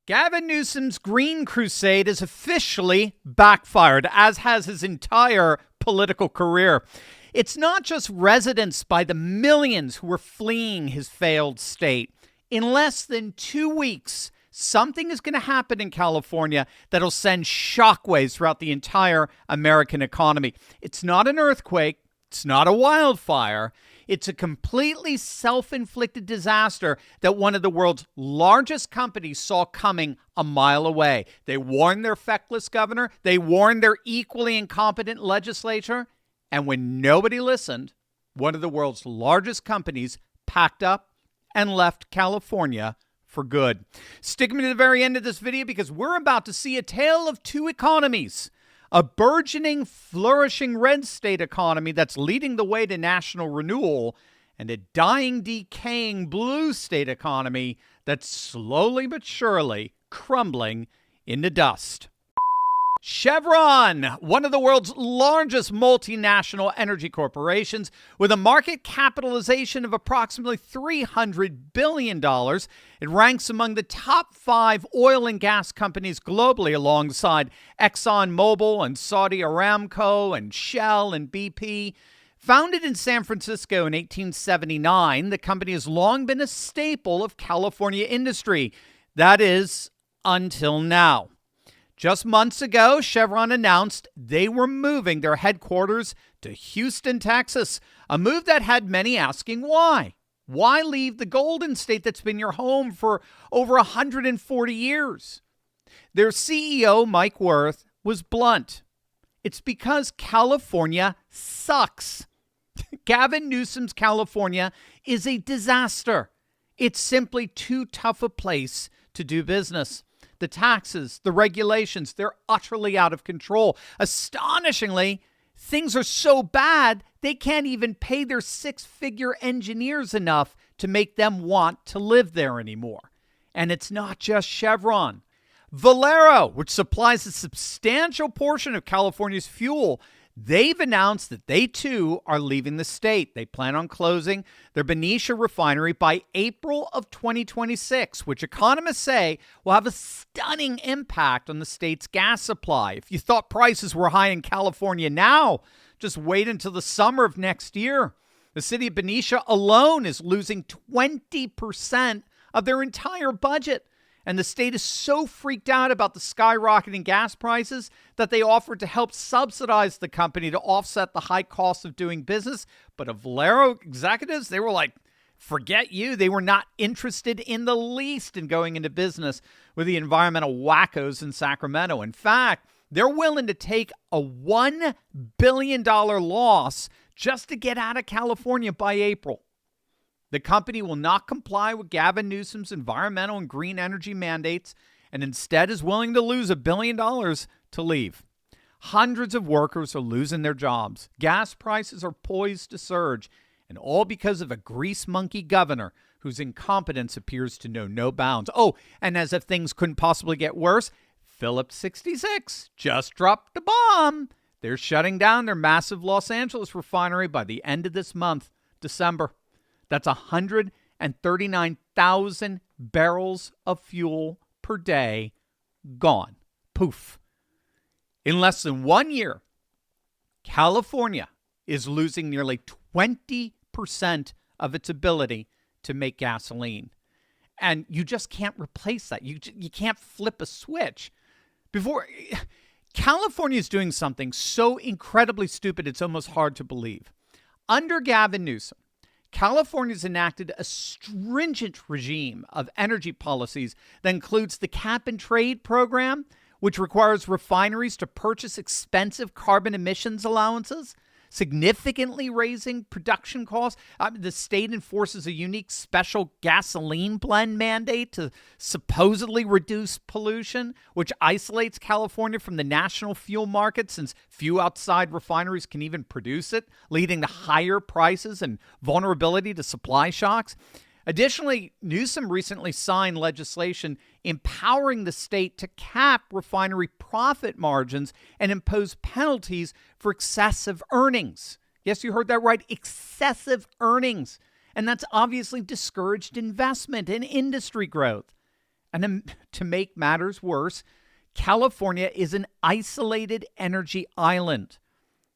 Gavin Newsom's Green Crusade has officially backfired, as has his entire political career. It's not just residents by the millions who are fleeing his failed state. In less than 2 weeks, something is going to happen in California that'll send shockwaves throughout the entire American economy. It's not an earthquake. It's not a wildfire. It's a completely self-inflicted disaster that one of the world's largest companies saw coming a mile away. They warned their feckless governor. They warned their equally incompetent legislature. And when nobody listened, one of the world's largest companies packed up and left California for good. Stick me to the very end of this video because we're about to see a tale of two economies. A burgeoning, flourishing red state economy that's leading the way to national renewal, and a dying, decaying blue state economy that's slowly but surely crumbling into dust. Chevron, one of the world's largest multinational energy corporations, with a market capitalization of approximately $300 billion, it ranks among the top 5 oil and gas companies globally alongside ExxonMobil and Saudi Aramco and Shell and BP. Founded in San Francisco in 1879, the company has long been a staple of California industry. That is, until now. Just months ago, Chevron announced they were moving their headquarters to Houston, Texas, a move that had many asking why. Why leave the Golden State that's been your home for over 140 years? Their CEO, Mike Wirth, was blunt. It's because California sucks. Gavin Newsom's California is a disaster. It's simply too tough a place to do business. The taxes, the regulations, they're utterly out of control. Astonishingly, things are so bad, they can't even pay their 6-figure engineers enough to make them want to live there anymore. And it's not just Chevron. Valero, which supplies a substantial portion of California's fuel, they've announced that they too are leaving the state. They plan on closing their Benicia refinery by April of 2026, which economists say will have a stunning impact on the state's gas supply. If you thought prices were high in California now, just wait until the summer of next year. The city of Benicia alone is losing 20% of their entire budget. And the state is so freaked out about the skyrocketing gas prices that they offered to help subsidize the company to offset the high cost of doing business. But Valero executives, they were like, forget you. They were not interested in the least in going into business with the environmental wackos in Sacramento. In fact, they're willing to take a $1 billion loss just to get out of California by April. The company will not comply with Gavin Newsom's environmental and green energy mandates and instead is willing to lose $1 billion to leave. Hundreds of workers are losing their jobs. Gas prices are poised to surge, and all because of a grease monkey governor whose incompetence appears to know no bounds. Oh, and as if things couldn't possibly get worse, Phillips 66 just dropped the bomb. They're shutting down their massive Los Angeles refinery by the end of this month, December. That's 139,000 barrels of fuel per day gone. Poof. In less than 1 year, California is losing nearly 20% of its ability to make gasoline. And you just can't replace that. You can't flip a switch. California is doing something so incredibly stupid, it's almost hard to believe. Under Gavin Newsom, California's enacted a stringent regime of energy policies that includes the cap and trade program, which requires refineries to purchase expensive carbon emissions allowances, significantly raising production costs. The state enforces a unique special gasoline blend mandate to supposedly reduce pollution, which isolates California from the national fuel market since few outside refineries can even produce it, leading to higher prices and vulnerability to supply shocks. Additionally, Newsom recently signed legislation empowering the state to cap refinery profit margins and impose penalties for excessive earnings. Yes, you heard that right, excessive earnings. And that's obviously discouraged investment and industry growth. And to make matters worse, California is an isolated energy island.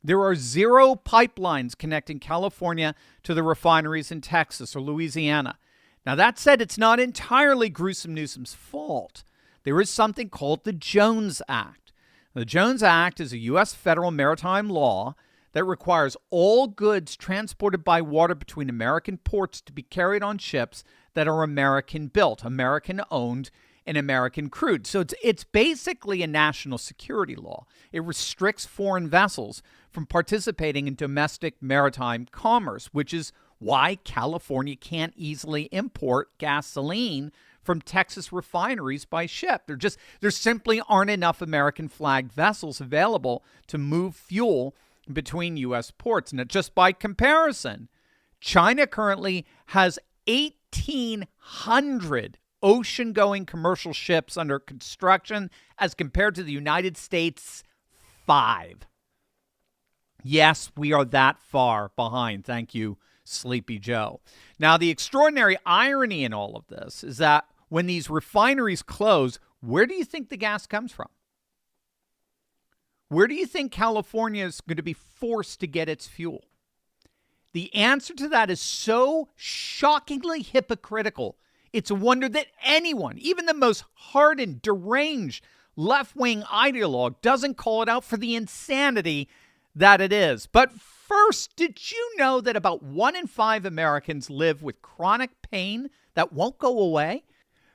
There are 0 pipelines connecting California to the refineries in Texas or Louisiana. Now, that said, it's not entirely Gruesome Newsom's fault. There is something called the Jones Act. The Jones Act is a U.S. federal maritime law that requires all goods transported by water between American ports to be carried on ships that are American-built, American-owned, and American-crewed. So it's basically a national security law. It restricts foreign vessels from participating in domestic maritime commerce, which is why California can't easily import gasoline from Texas refineries by ship. There simply aren't enough American-flagged vessels available to move fuel between U.S. ports. And just by comparison, China currently has 1,800 ocean-going commercial ships under construction as compared to the United States' 5. Yes, we are that far behind. Thank you, Sleepy Joe. Now, the extraordinary irony in all of this is that when these refineries close, where do you think the gas comes from? Where do you think California is going to be forced to get its fuel? The answer to that is so shockingly hypocritical. It's a wonder that anyone, even the most hardened, deranged, left-wing ideologue, doesn't call it out for the insanity that it is. But first, did you know that about 1 in 5 Americans live with chronic pain that won't go away?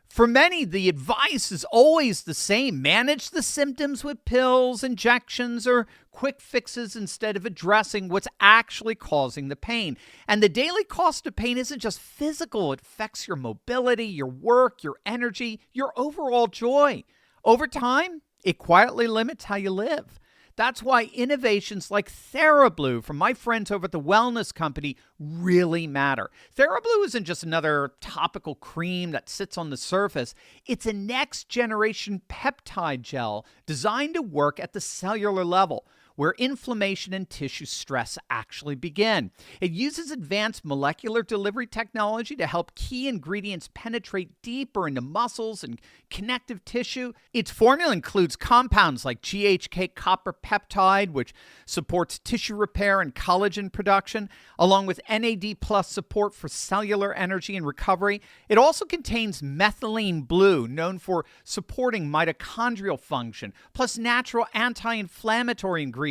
For many, the advice is always the same. Manage the symptoms with pills, injections, or quick fixes instead of addressing what's actually causing the pain. And the daily cost of pain isn't just physical. It affects your mobility, your work, your energy, your overall joy. Over time, it quietly limits how you live. That's why innovations like TheraBlue from my friends over at the Wellness Company really matter. TheraBlue isn't just another topical cream that sits on the surface. It's a next-generation peptide gel designed to work at the cellular level, where inflammation and tissue stress actually begin. It uses advanced molecular delivery technology to help key ingredients penetrate deeper into muscles and connective tissue. Its formula includes compounds like GHK copper peptide, which supports tissue repair and collagen production, along with NAD+ support for cellular energy and recovery. It also contains methylene blue, known for supporting mitochondrial function, plus natural anti-inflammatory ingredients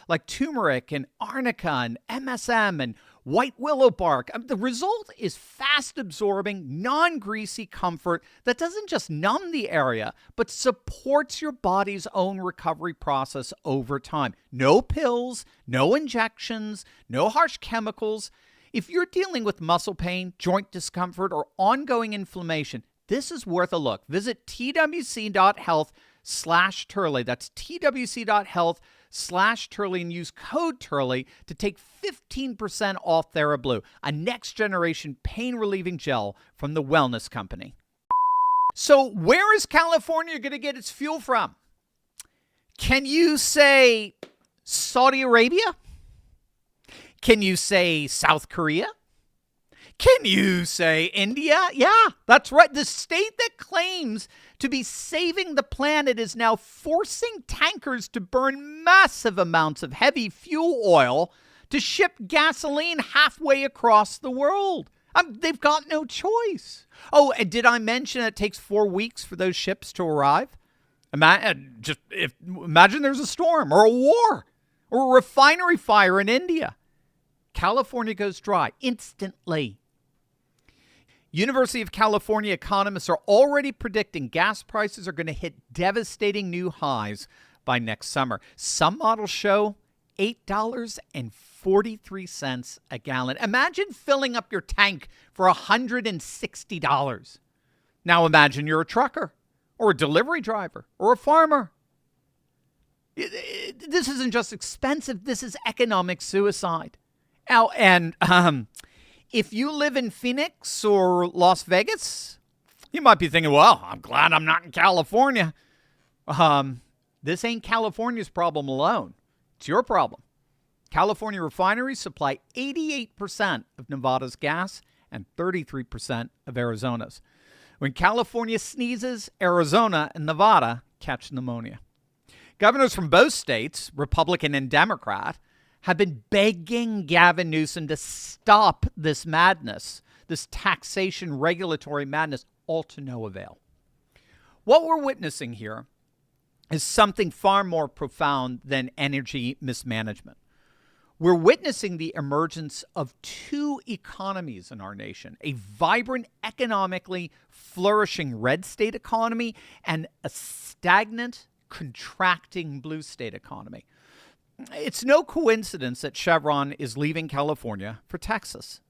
like turmeric and arnica and MSM and white willow bark. The result is fast-absorbing, non-greasy comfort that doesn't just numb the area, but supports your body's own recovery process over time. No pills, no injections, no harsh chemicals. If you're dealing with muscle pain, joint discomfort, or ongoing inflammation, this is worth a look. Visit twc.health/Turley. That's twc.health/Turley and use code Turley to take 15% off TheraBlue, a next-generation pain-relieving gel from the Wellness Company. So where is California going to get its fuel from? Can you say Saudi Arabia? Can you say South Korea? Can you say India? Yeah, that's right. The state that claims to be saving the planet is now forcing tankers to burn massive amounts of heavy fuel oil to ship gasoline halfway across the world. They've got no choice. Oh, and did I mention it takes 4 weeks for those ships to arrive? Imagine there's a storm or a war or a refinery fire in India. California goes dry instantly. University of California economists are already predicting gas prices are going to hit devastating new highs by next summer. Some models show $8.43 a gallon. Imagine filling up your tank for $160. Now imagine you're a trucker or a delivery driver or a farmer. This isn't just expensive. This is economic suicide. Now, and if you live in Phoenix or Las Vegas, you might be thinking, well, I'm glad I'm not in California. This ain't California's problem alone. It's your problem. California refineries supply 88% of Nevada's gas and 33% of Arizona's. When California sneezes, Arizona and Nevada catch pneumonia. Governors from both states, Republican and Democrat, have been begging Gavin Newsom to stop this madness, this taxation regulatory madness, all to no avail. What we're witnessing here is something far more profound than energy mismanagement. We're witnessing the emergence of two economies in our nation, a vibrant, economically flourishing red state economy and a stagnant, contracting blue state economy. It's no coincidence that Chevron is leaving California for Texas.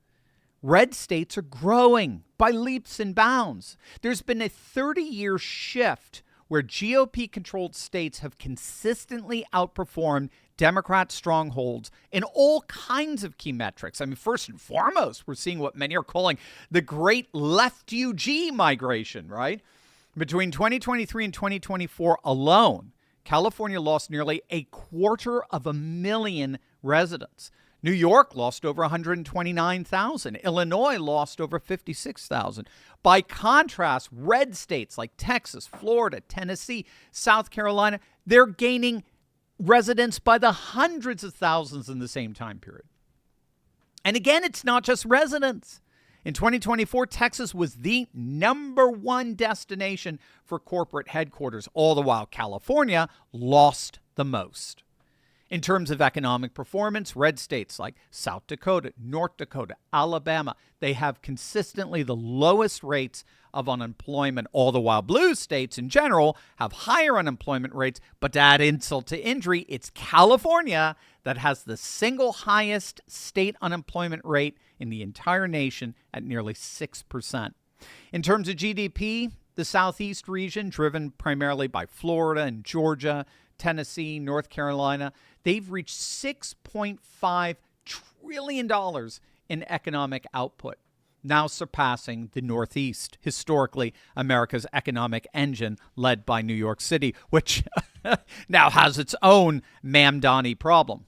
Red states are growing by leaps and bounds. There's been a 30-year shift where GOP-controlled states have consistently outperformed Democrat strongholds in all kinds of key metrics. I mean, first and foremost, we're seeing what many are calling the great left UG migration, right? Between 2023 and 2024 alone, California lost nearly 250,000 residents. New York lost over 129,000. Illinois lost over 56,000. By contrast, red states like Texas, Florida, Tennessee, South Carolina, they're gaining residents by the hundreds of thousands in the same time period. And again, it's not just residents. In 2024, Texas was the #1 destination for corporate headquarters, all the while California lost the most. In terms of economic performance, red states like South Dakota, North Dakota, Alabama, they have consistently the lowest rates of unemployment, all the while blue states in general have higher unemployment rates. But to add insult to injury, it's California that has the single highest state unemployment rate in the entire nation at nearly 6%. In terms of GDP, the Southeast region, driven primarily by Florida and Georgia, Tennessee, North Carolina, they've reached $6.5 trillion in economic output, now surpassing the Northeast, historically America's economic engine led by New York City, which now has its own Mamdani problem.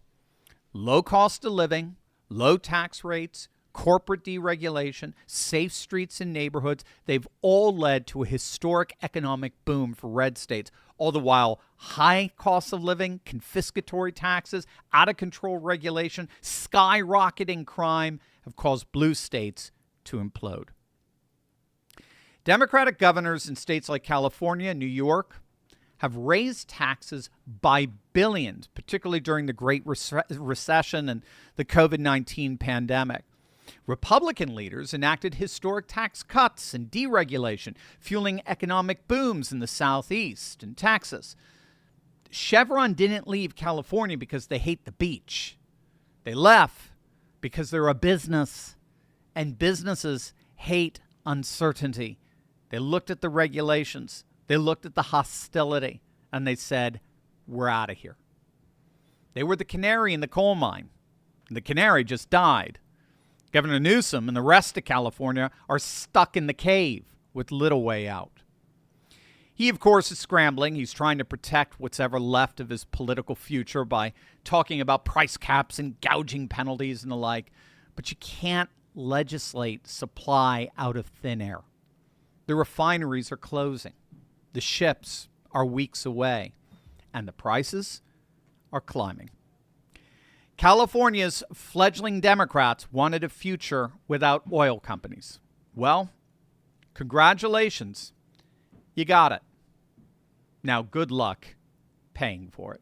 Low cost of living, low tax rates, corporate deregulation, safe streets and neighborhoods, they've all led to a historic economic boom for red states. All the while, high cost of living, confiscatory taxes, out-of-control regulation, skyrocketing crime have caused blue states to implode. Democratic governors in states like California and New York have raised taxes by billions, particularly during the Great Recession and the COVID-19 pandemic. Republican leaders enacted historic tax cuts and deregulation, fueling economic booms in the Southeast and Texas. Chevron didn't leave California because they hate the beach. They left because they're a business, and businesses hate uncertainty. They looked at the regulations, they looked at the hostility, and they said, we're out of here. They were the canary in the coal mine, and the canary just died. Governor Newsom and the rest of California are stuck in the cave with little way out. He, of course, is scrambling. He's trying to protect what's ever left of his political future by talking about price caps and gouging penalties and the like. But you can't legislate supply out of thin air. The refineries are closing. The ships are weeks away. And the prices are climbing. California's fledgling Democrats wanted a future without oil companies. Well, congratulations. You got it. Now, good luck paying for it.